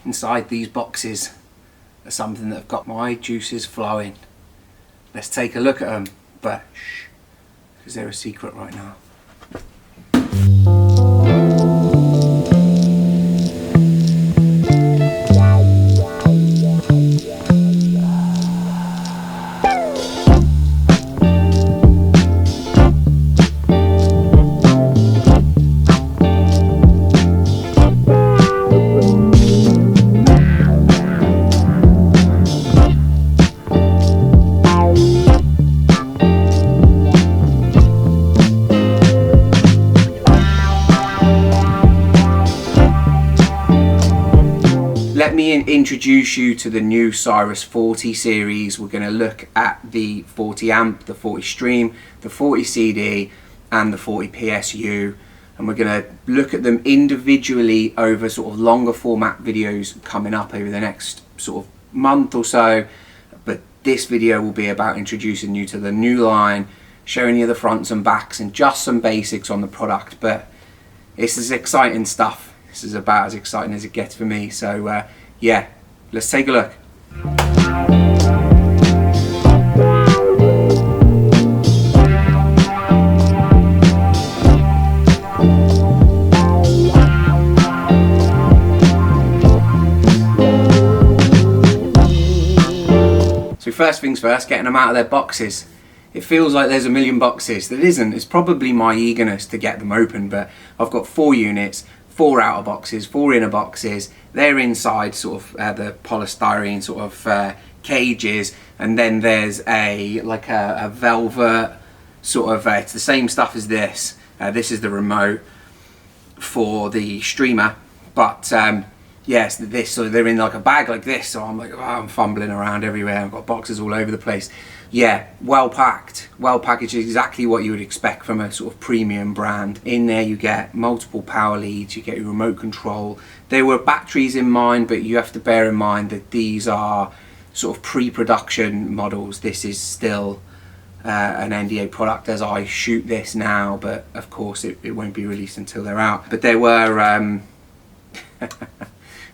inside these boxes are something that have got my juices flowing. Let's take a look at them, but shh, because they're a secret right now. Let me introduce you to the new Cyrus 40 series. We're going to look at the 40 amp, the 40 stream, the 40 CD and the 40 PSU, and we're going to look at them individually over sort of longer format videos coming up over the next sort of month or so. But this video will be about introducing you to the new line, showing you the fronts and backs and just some basics on the product. But this is exciting stuff. This is about as exciting as it gets for me. So yeah, let's take a look. So first things first, getting them out of their boxes. It feels like there's a million boxes. There isn't. It's probably my eagerness to get them open, but I've got 4 units, 4 outer boxes, 4 inner boxes. They're inside sort of the polystyrene sort of cages, and then there's a velvet sort of it's the same stuff as this. This is the remote for the streamer, but yes, this, so they're in like a bag like this. So I'm like, oh, I'm fumbling around everywhere. I've got boxes all over the place. Yeah, well packed, well packaged, exactly what you would expect from a sort of premium brand. In there you get multiple power leads, you get your remote control. There were batteries in mind, but you have to bear in mind that these are sort of pre-production models. This is still an NDA product as I shoot this now, but of course it won't be released until they're out. But there were, I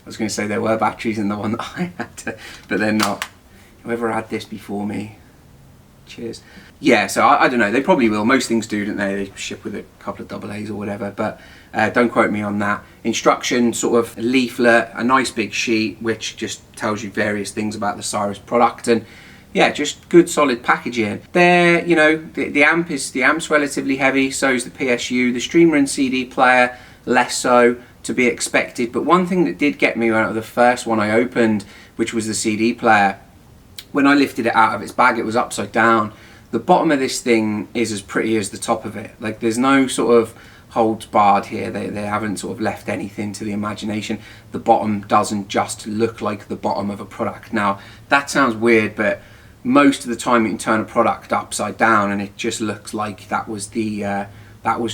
was going to say there were batteries in the one that I had to, but they're not. Whoever had this before me, cheers. Yeah, so I don't know, they probably will. Most things do, don't they? They ship with a couple of AA's or whatever, but don't quote me on that. Instruction sort of leaflet, a nice big sheet which just tells you various things about the Cyrus product, and yeah, just good solid packaging. There, you know, the amp's relatively heavy, so is the PSU. The streamer and CD player, less so, to be expected. But one thing that did get me out of the first one I opened, which was the CD player, when I lifted it out of its bag, it was upside down. The bottom of this thing is as pretty as the top of it. Like, there's no sort of holds barred here. They haven't sort of left anything to the imagination. The bottom doesn't just look like the bottom of a product. Now, that sounds weird, but most of the time you can turn a product upside down and it just looks like that was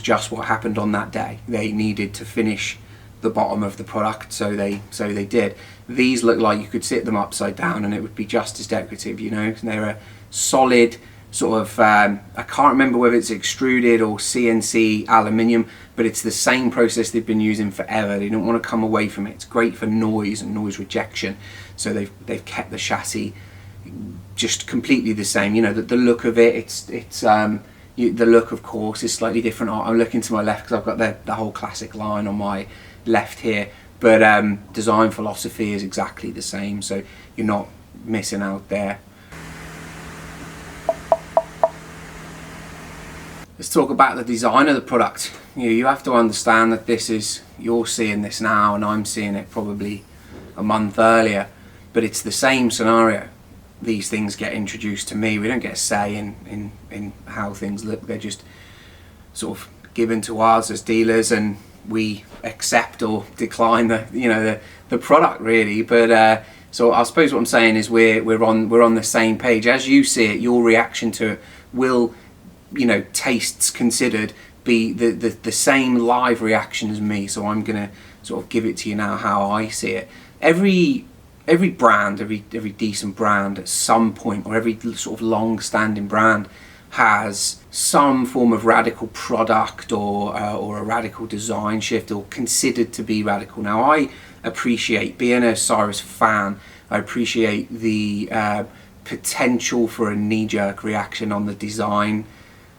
just what happened on that day. They needed to finish the bottom of the product, so they did. These look like you could sit them upside down and it would be just as decorative, you know. They're a solid sort of I can't remember whether it's extruded or CNC aluminium, but it's the same process they've been using forever. They don't want to come away from it. It's great for noise and noise rejection, so they've kept the chassis just completely the same. You know, the look of it, the look, of course, is slightly different. I'm looking to my left because I've got the whole classic line on my left here, but design philosophy is exactly the same, so you're not missing out there. Let's talk about the design of the product. You have to understand that you're seeing this now and I'm seeing it probably a month earlier, but it's the same scenario. These things get introduced to me. We don't get a say in how things look. They're just sort of given to us as dealers, and we accept or decline the product, really. But so I suppose what I'm saying is we're on the same page. As you see it, your reaction to it will, you know, tastes considered, be the same live reaction as me. So I'm gonna sort of give it to you now how I see it. Every brand, every decent brand at some point, or every sort of long-standing brand, has some form of radical product or a radical design shift, or considered to be radical. Now, appreciate, being a Cyrus fan, I appreciate the potential for a knee-jerk reaction on the design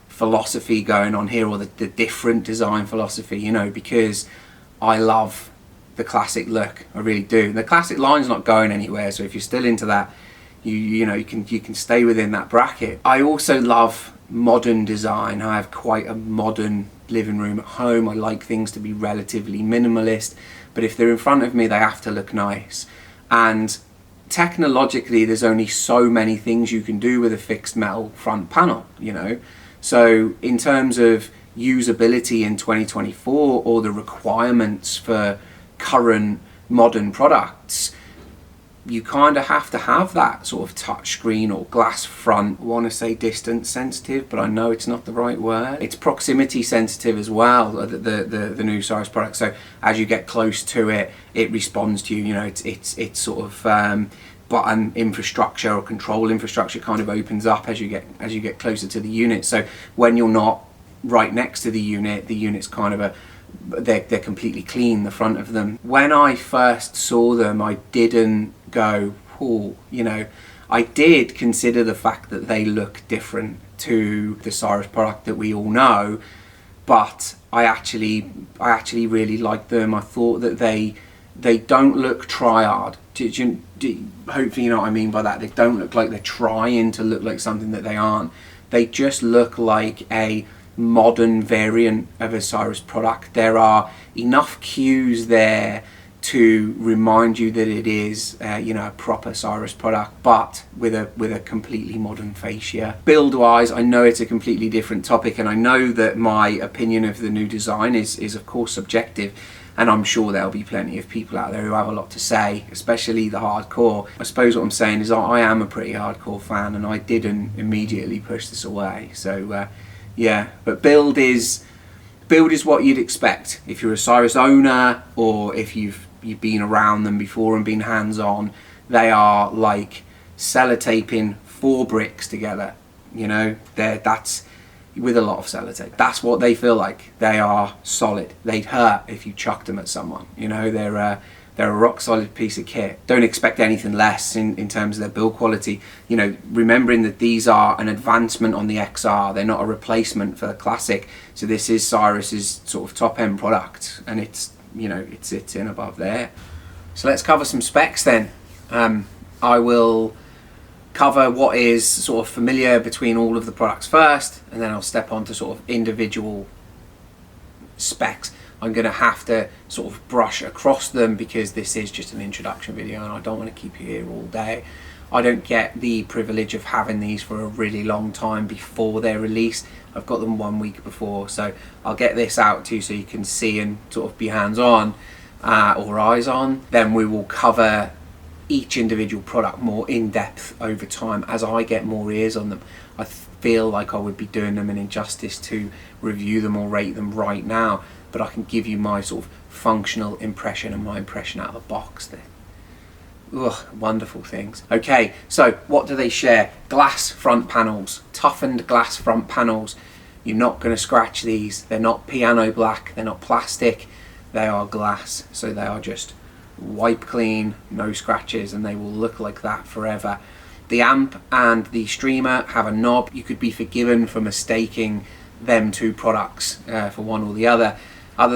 philosophy going on here, or the different design philosophy, you know, because I love the classic look. I really do. The classic line's not going anywhere, so if you're still into that, you know, you can stay within that bracket. I also love modern design. I have quite a modern living room at home. I like things to be relatively minimalist, but if they're in front of me, they have to look nice. And technologically, there's only so many things you can do with a fixed metal front panel, you know. So in terms of usability in 2024, or the requirements for current modern products, you kind of have to have that sort of touch screen or glass front. I want to say distance sensitive, but I know it's not the right word. It's proximity sensitive as well, the new Cyrus product. So as you get close to it, it responds to you. You know, it's sort of button infrastructure or control infrastructure kind of opens up as you get closer to the unit. So when you're not right next to the unit's kind of they're completely clean, the front of them. When I first saw them, I didn't go, oh, you know, I did consider the fact that they look different to the Cyrus product that we all know, but I actually really like them. I thought that they don't look try-hard. Hopefully you know what I mean by that. They don't look like they're trying to look like something that they aren't. They just look like a modern variant of a Cyrus product. There are enough cues there to remind you that it is you know, a proper Cyrus product, but with a completely modern fascia. Build wise, I know it's a completely different topic, and I know that my opinion of the new design is of course subjective, and I'm sure there'll be plenty of people out there who have a lot to say, especially the hardcore. I suppose what I'm saying is I am a pretty hardcore fan, and I didn't immediately push this away. So yeah, but build is what you'd expect if you're a Cyrus owner, or if you've been around them before and been hands-on. They are like sellotaping 4 bricks together, you know. That's with a lot of sellotape. That's what they feel like. They are solid. They'd hurt if you chucked them at someone, you know. They're a rock solid piece of kit. Don't expect anything less in terms of their build quality. You know, remembering that these are an advancement on the XR. They're not a replacement for the classic. So this is Cyrus's sort of top end product, and it's, you know, it sits in above there. So let's cover some specs then. I will cover what is sort of familiar between all of the products first, and then I'll step on to sort of individual specs. I'm going to have to sort of brush across them because this is just an introduction video and I don't want to keep you here all day. I don't get the privilege of having these for a really long time before their release. I've got them 1 week before, so I'll get this out to you so you can see and sort of be hands-on or eyes on. Then we will cover each individual product more in depth over time as I get more ears on them. I feel like I would be doing them an injustice to review them or rate them right now, but I can give you my sort of functional impression and my impression out of the box there. Ugh, wonderful things. Okay, so what do they share? Glass front panels, toughened glass front panels. You're not going to scratch these. They're not piano black, they're not plastic, they are glass. So they are just wipe clean, no scratches, and they will look like that forever. The amp and the streamer have a knob. You could be forgiven for mistaking them two products for one or the other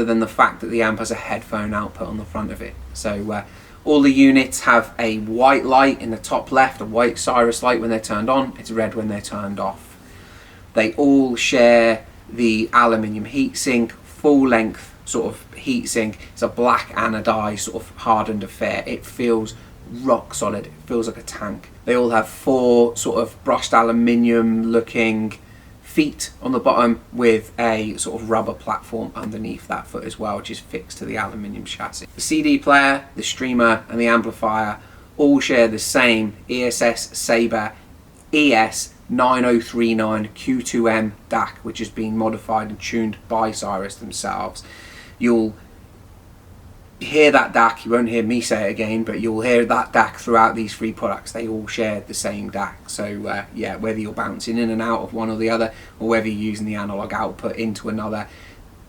than the fact that the amp has a headphone output on the front of it. So all the units have a white light in the top left, a white Cyrus light when they're turned on, it's red when they're turned off. They all share the aluminium heatsink, full length sort of heatsink. It's a black anodized sort of hardened affair. It feels rock solid, it feels like a tank. They all have 4 sort of brushed aluminium looking feet on the bottom with a sort of rubber platform underneath that foot as well, which is fixed to the aluminium chassis. The CD player, the streamer and the amplifier all share the same ESS Sabre ES 9039 Q2M DAC, which has been modified and tuned by Cyrus themselves. You'll hear that DAC, you won't hear me say it again, but you'll hear that DAC throughout these 3 products. They all share the same DAC. So yeah, whether you're bouncing in and out of one or the other, or whether you're using the analog output into another,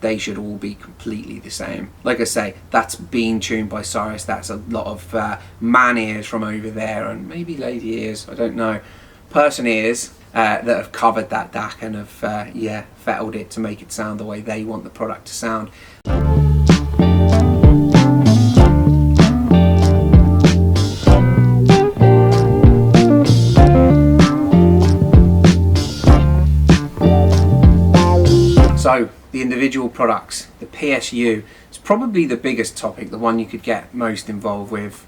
they should all be completely the same. Like I say, that's being tuned by Cyrus. That's a lot of man ears from over there, and maybe lady ears, I don't know, person ears that have covered that DAC and have yeah, fettled it to make it sound the way they want the product to sound. So the individual products, the PSU, is probably the biggest topic, the one you could get most involved with,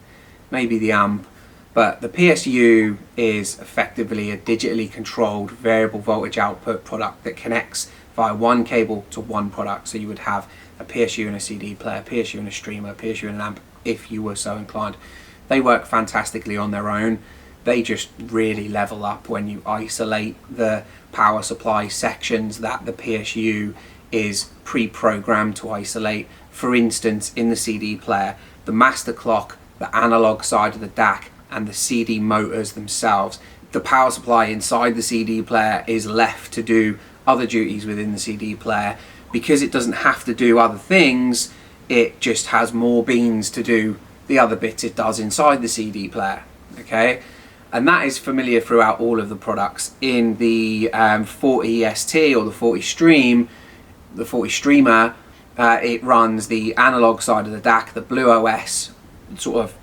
maybe the amp, but the PSU is effectively a digitally controlled variable voltage output product that connects via one cable to one product. So you would have a PSU and a CD player, PSU and a streamer, PSU and an amp, if you were so inclined. They work fantastically on their own. They just really level up when you isolate the power supply sections that the PSU is pre-programmed to isolate. For instance, in the CD player, the master clock, the analog side of the DAC, and the CD motors themselves. The power supply inside the CD player is left to do other duties within the CD player. Because it doesn't have to do other things, it just has more beans to do the other bits it does inside the CD player. Okay? And that is familiar throughout all of the products. In the 40 ST or the 40 Stream, the 40 Streamer, it runs the analog side of the DAC, the Blue OS sort of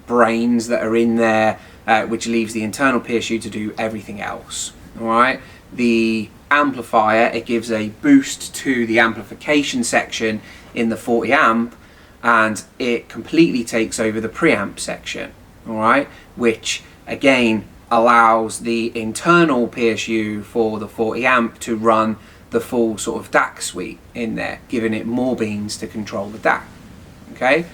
brains that are in there, which leaves the internal PSU to do everything else. All right. The amplifier, it gives a boost to the amplification section in the 40 amp, and it completely takes over the preamp section. All right, which again allows the internal PSU for the 40 amp to run the full sort of DAC suite in there, giving it more beans to control the DAC. Okay,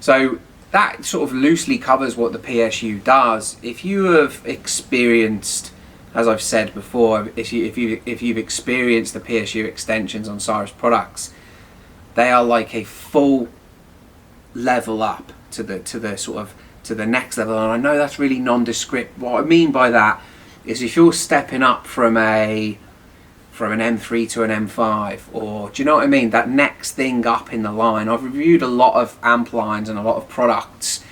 so that sort of loosely covers what the PSU does. If you have experienced, as I've said before, if you've experienced the PSU extensions on Cyrus products, they are like a full level up to the sort of to the next level. And I know that's really nondescript. What I mean by that is if you're stepping up from an M3 to an M5, or do you know what I mean, that next thing up in the line. I've reviewed a lot of amp lines and a lot of products,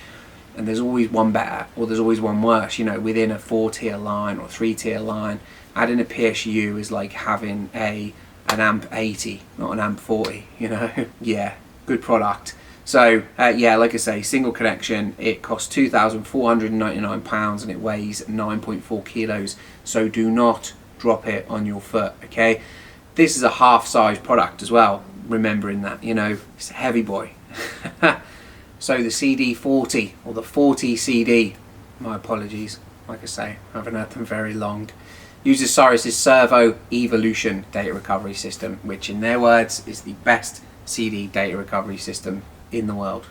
and there's always one better or there's always one worse, you know, within a 4-tier line or 3-tier line. Adding a PSU is like having an amp 80, not an amp 40, you know. Yeah, good product. So yeah, like I say, single connection, it costs £2,499 and it weighs 9.4 kilos. So do not drop it on your foot, okay? This is a half-size product as well, remembering that, you know, it's a heavy boy. So the CD40, or the 40 CD, my apologies, like I say, I haven't had them very long, uses Cyrus's Servo Evolution data recovery system, which in their words is the best CD data recovery system in the world,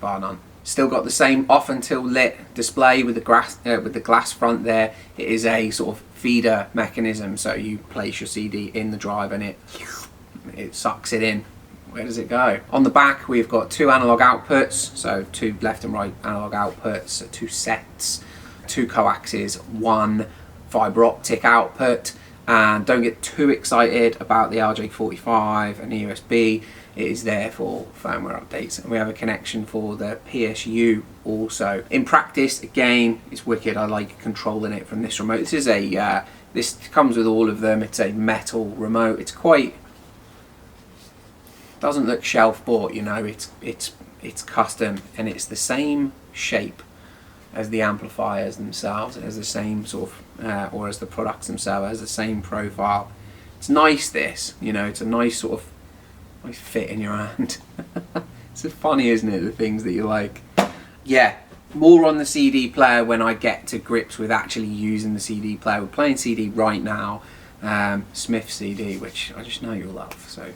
bar none. Still got the same off until lit display with the glass front there. It is a sort of feeder mechanism, so you place your CD in the drive and it sucks it in. Where does it go? On the back we've got 2 analog outputs, so 2 left and right analog outputs, 2 sets, 2 coaxes, 1 fiber optic output. And don't get too excited about the RJ45 and the USB. It is there for firmware updates, and we have a connection for the PSU also. In practice, again, it's wicked. I like controlling it from this remote. This is a this comes with all of them. It's a metal remote. It's quite, doesn't look shelf bought, you know. It's custom, and it's the same shape as the amplifiers themselves. It has the same sort of or as the products themselves, it has the same profile. It's nice, this, you know. It's a nice sort of nice fit in your hand. It's so funny, isn't it, the things that you like. Yeah, more on the CD player when I get to grips with actually using the CD player. We're playing CD right now, Smith CD, which I just know you'll love. So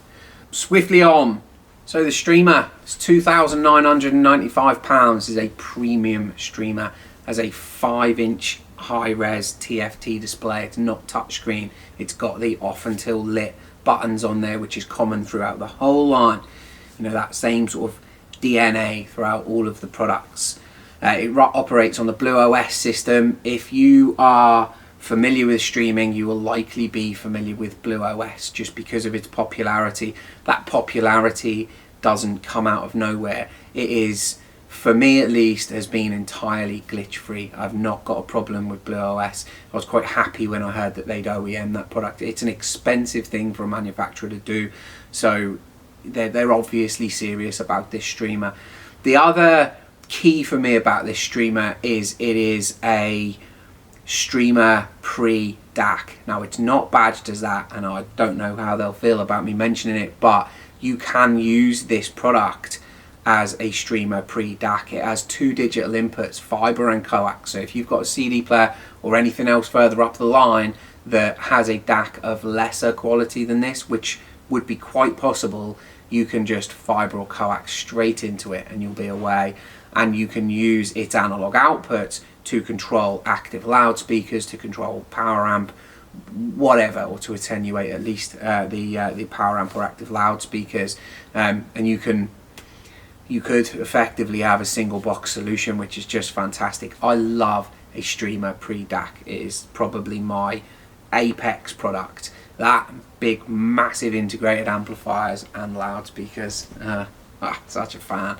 swiftly on. So the streamer is £2,995. This is a premium streamer. Has a 5-inch high-res TFT display. It's not touchscreen. It's got the off until lit buttons on there, which is common throughout the whole line. You know, that same sort of DNA throughout all of the products. It operates on the Blue OS system. If you are familiar with streaming, you will likely be familiar with Blue OS just because of its popularity. That popularity doesn't come out of nowhere. It is, for me at least, has been entirely glitch free. I've not got a problem with Blue OS. I was quite happy when I heard that they'd OEM that product. It's an expensive thing for a manufacturer to do, so they're obviously serious about this streamer. The other key for me about this streamer is it is a streamer pre-DAC. Now, it's not badged as that, and I don't know how they'll feel about me mentioning it, but you can use this product as a streamer pre-DAC. It has 2 digital inputs, fiber and coax. So if you've got a CD player or anything else further up the line that has a DAC of lesser quality than this, which would be quite possible, you can just fiber or coax straight into it and you'll be away. And you can use its analog outputs to control active loudspeakers, to control power amp, whatever, or to attenuate at least the power amp or active loudspeakers. And you could effectively have a single box solution, which is just fantastic. I love a streamer pre-DAC. It is probably my apex product. That big massive integrated amplifiers and loudspeakers, such a fan.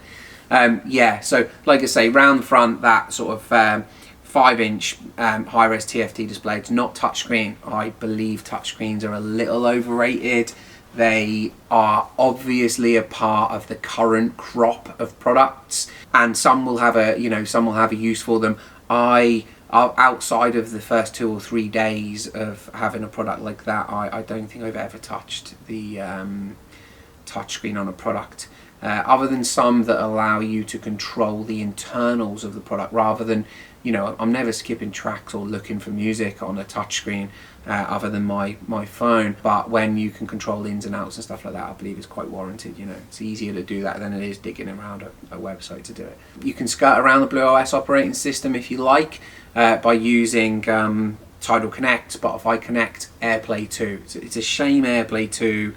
Yeah, so like I say, round the front, that sort of 5-inch high-res TFT display. It's not touchscreen. I believe touchscreens are a little overrated. They are obviously a part of the current crop of products, and some will have a use for them. Outside of the first 2 or 3 days of having a product like that, I don't think I've ever touched the touchscreen on a product. Other than some that allow you to control the internals of the product rather than, I'm never skipping tracks or looking for music on a touchscreen other than my phone. But when you can control the ins and outs and stuff like that, I believe it's quite warranted. It's easier to do that than it is digging around a website to do it. You can skirt around the Blue OS operating system if you like by using Tidal Connect, Spotify Connect, AirPlay 2. It's a shame AirPlay 2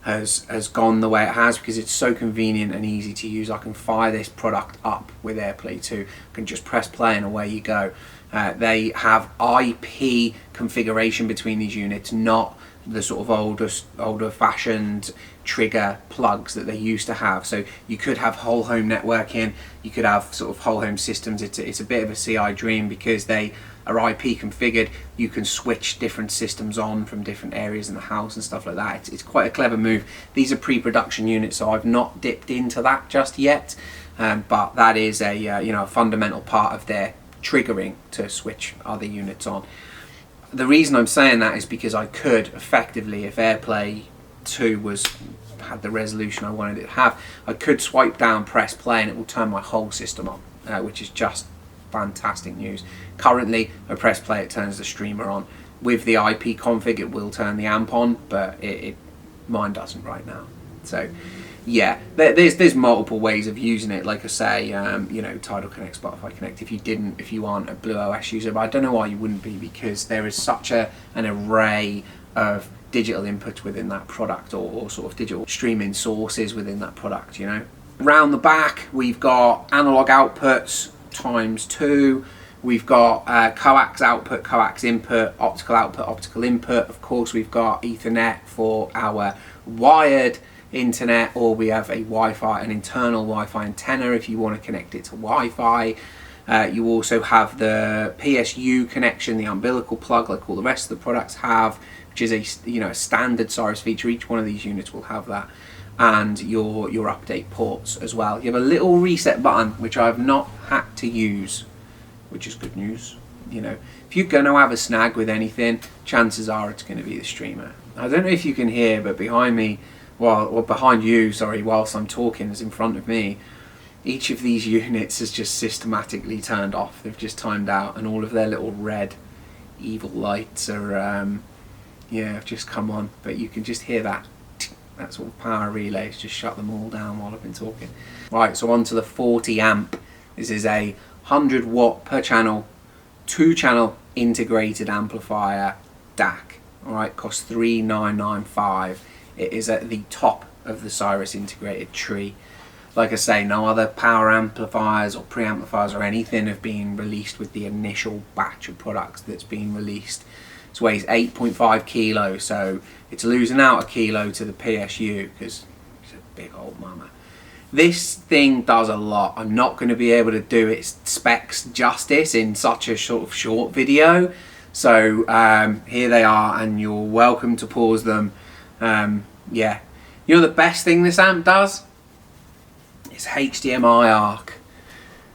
has gone the way it has because it's so convenient and easy to use. I can fire this product up with AirPlay 2. I can just press play and away you go. They have IP configuration between these units, not the sort of older fashioned trigger plugs that they used to have. So you could have whole home networking, you could have sort of whole home systems. It's a bit of a CI dream because they are IP configured. You can switch different systems on from different areas in the house and stuff like that. It's quite a clever move. These are pre-production units, so I've not dipped into that just yet, but that is a fundamental part of their triggering to switch other units on. The reason I'm saying that is because I could effectively, if AirPlay 2 had the resolution I wanted it to have, I could swipe down, press play, and it will turn my whole system on, which is just fantastic news. Currently, I press play, it turns the streamer on. With the IP config, it will turn the amp on, but mine doesn't right now. So yeah, there's multiple ways of using it. Like I say, Tidal Connect, Spotify Connect. If you aren't a Blue OS user, but I don't know why you wouldn't be, because there is such an array of digital inputs within that product, or sort of digital streaming sources within that product. Around the back, we've got analog outputs ×2. We've got coax output, coax input, optical output, optical input. Of course, we've got Ethernet for our wired internet, or we have an internal Wi-Fi antenna if you want to connect it to Wi-Fi. You also have the PSU connection, the umbilical plug, like all the rest of the products have, which is a standard Cyrus feature. Each one of these units will have that, and your update ports as well. You have a little reset button, which I have not had to use, which is good news. If you're going to have a snag with anything, chances are it's going to be the streamer. I don't know if you can hear, but behind me, behind you, whilst I'm talking, is in front of me, each of these units is just systematically turned off. They've just timed out, and all of their little red evil lights are have just come on. But you can just hear that sort of power relays just shut them all down while I've been talking. Right, so on to the 40 amp. This is a 100 watt per channel, 2-channel integrated amplifier DAC. Alright, costs $3,995. It is at the top of the Cyrus integrated tree. Like I say, no other power amplifiers or preamplifiers or anything have been released with the initial batch of products that's been released. It weighs 8.5 kilos, so it's losing out a kilo to the PSU because it's a big old mama. This thing does a lot. I'm not going to be able to do its specs justice in such a sort of short video. So here they are, and you're welcome to pause them. Yeah. You know the best thing this amp does? It's HDMI ARC.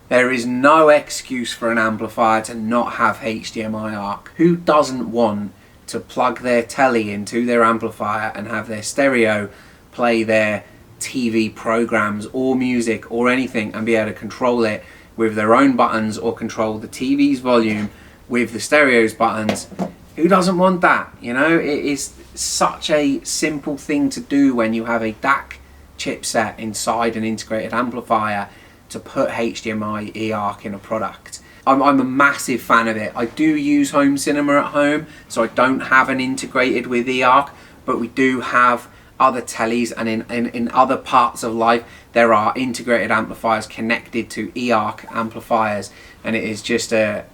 There is no excuse for an amplifier to not have HDMI ARC. Who doesn't want to plug their telly into their amplifier and have their stereo play their TV programs or music or anything and be able to control it with their own buttons, or control the TV's volume with the stereo's buttons? Who doesn't want that? You know, it is such a simple thing to do when you have a DAC chipset inside an integrated amplifier to put HDMI eARC in a product. I'm a massive fan of it. I do use home cinema at home, so I don't have an integrated with eARC, but we do have other tellies, and in other parts of life there are integrated amplifiers connected to eARC amplifiers, and it's just an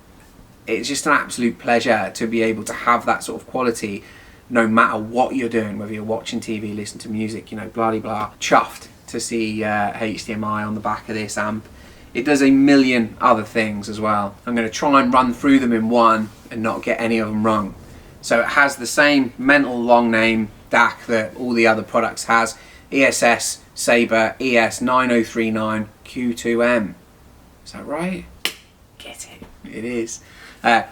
absolute pleasure to be able to have that sort of quality no matter what you're doing, whether you're watching TV, listening to music, you know, blah de blah. Chuffed to see HDMI on the back of this amp. It does a million other things as well. I'm going to try and run through them in one and not get any of them wrong. So it has the same mental long name DAC that all the other products has. ESS Sabre ES9039 Q2M. Is that right? Get it. It is.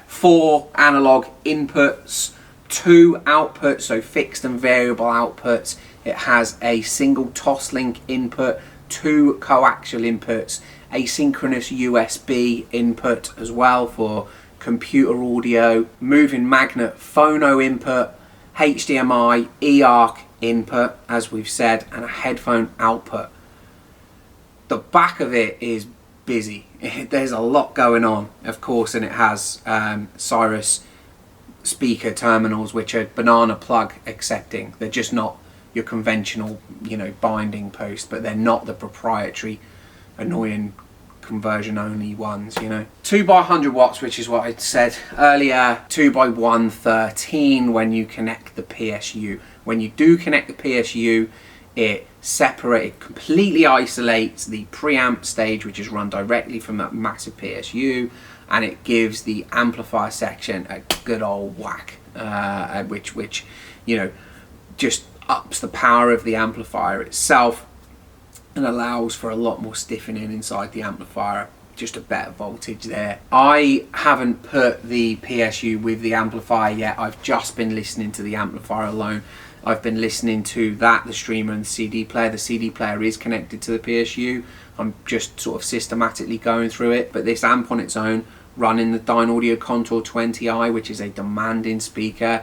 4 analog inputs, 2 outputs, so fixed and variable outputs. It has a single Toslink input, 2 coaxial inputs, asynchronous USB input as well for computer audio, moving magnet phono input, HDMI eARC input, as we've said, and a headphone output. The back of it is busy. There's a lot going on, of course, and it has Cyrus speaker terminals, which are banana plug accepting. They're just not your conventional, you know, binding post, but they're not the proprietary annoying conversion only ones, you know. 2 by 100 watts, which is what I said earlier. 2 by 113 when you connect the PSU. When you do connect the PSU, it completely isolates the preamp stage, which is run directly from that massive PSU, and it gives the amplifier section a good old whack, which you know, just ups the power of the amplifier itself and allows for a lot more stiffening inside the amplifier, just a better voltage there. I haven't put the PSU with the amplifier yet. I've just been listening to the amplifier alone. I've been listening to that, the streamer and the CD player. The CD player is connected to the PSU. I'm just sort of systematically going through it, but this amp on its own, running the Dynaudio Contour 20i, which is a demanding speaker,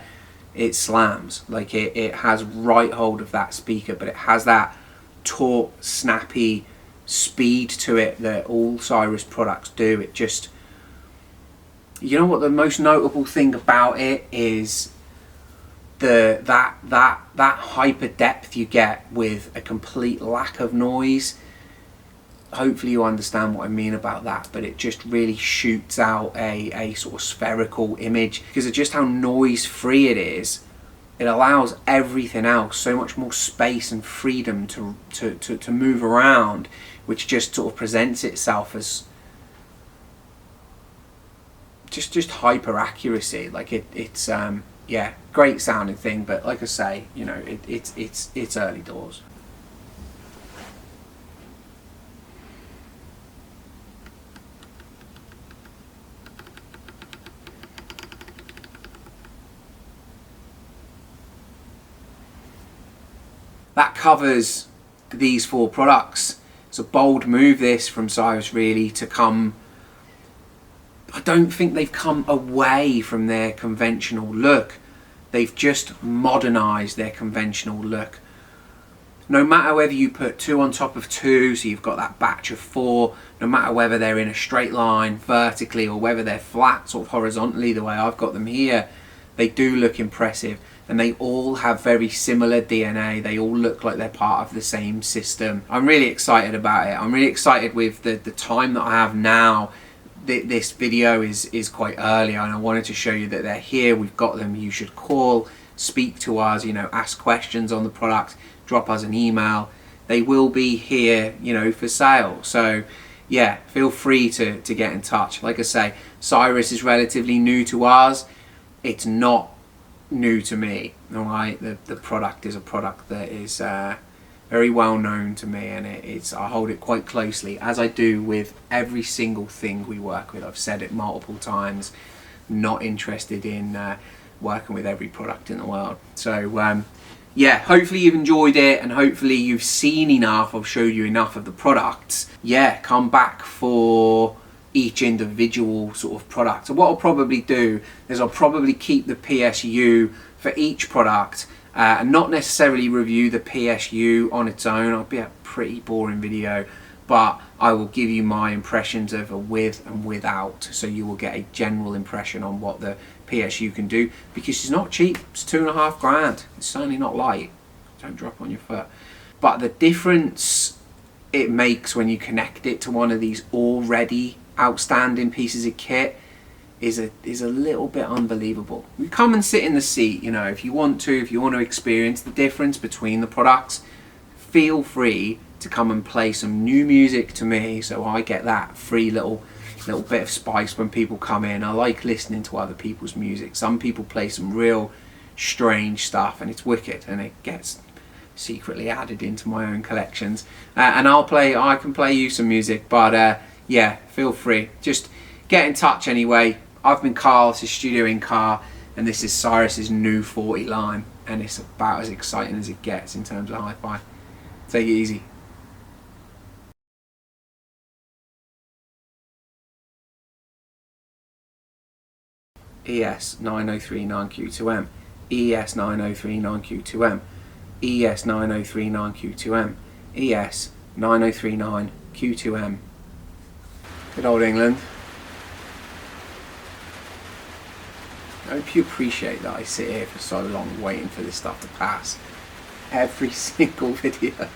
it slams. Like it has right hold of that speaker, but it has that taut, snappy speed to it that all Cyrus products do. It just, you know what the most notable thing about it is that hyper depth you get with a complete lack of noise. Hopefully you understand what I mean about that, but it just really shoots out a sort of spherical image because of just how noise free it is. It allows everything else so much more space and freedom to move around, which just sort of presents itself as just hyper accuracy. Like it's yeah, great sounding thing, but like I say, you know, it's early doors. That covers these 4 products. It's a bold move, this, from Cyrus, really, to come. I don't think they've come away from their conventional look. They've just modernized their conventional look. No matter whether you put 2 on top of 2, so you've got that batch of 4, no matter whether they're in a straight line vertically or whether they're flat, sort of horizontally, the way I've got them here, They do look impressive, and they all have very similar DNA. They all look like they're part of the same system. I'm really excited about it. I'm really excited with the time that I have now. This video is quite early, and I wanted to show you that they're here. We've got them. You should call, speak to us, you know, ask questions on the product, drop us an email. They will be here, you know, for sale. So yeah, feel free to get in touch. Like I say, Cyrus is relatively new to us. It's not new to me. All right, the product is a product that is very well known to me, and I hold it quite closely, as I do with every single thing we work with. I've said it multiple times, not interested in working with every product in the world. So yeah, hopefully you've enjoyed it, and hopefully you've seen enough, I've showed you enough of the products. Yeah, come back for each individual sort of product. So what I'll probably do is I'll probably keep the PSU for each product, and not necessarily review the PSU on its own. It'll be a pretty boring video, but I will give you my impressions of a with and without, so you will get a general impression on what the PSU can do, because it's not cheap. It's $2.5 grand. It's certainly not light. Don't drop on your foot. But the difference it makes when you connect it to one of these already outstanding pieces of kit is a little bit unbelievable. You come and sit in the seat, you know, if you want to experience the difference between the products, feel free to come and play some new music to me, so I get that free little bit of spice when people come in. I like listening to other people's music. Some people play some real strange stuff, and it's wicked, and it gets secretly added into my own collections. And I can play you some music, but yeah, feel free. Just get in touch anyway. I've been Carl, this is Studio in Car, and this is Cyrus's new 40 line, and it's about as exciting as it gets in terms of hi-fi. Take it easy. ES 9039Q2M, ES 9039Q2M, ES 9039Q2M, ES 9039Q2M. Good old England. I hope you appreciate that I sit here for so long waiting for this stuff to pass. Every single video.